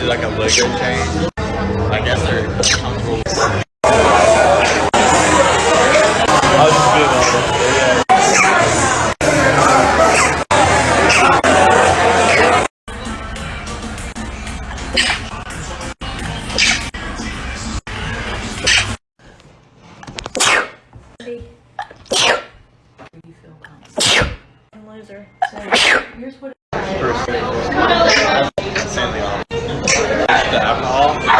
do like a Lego change. I guess they're comfortable. I'll just do it. Loser. So here's what. The alcohol.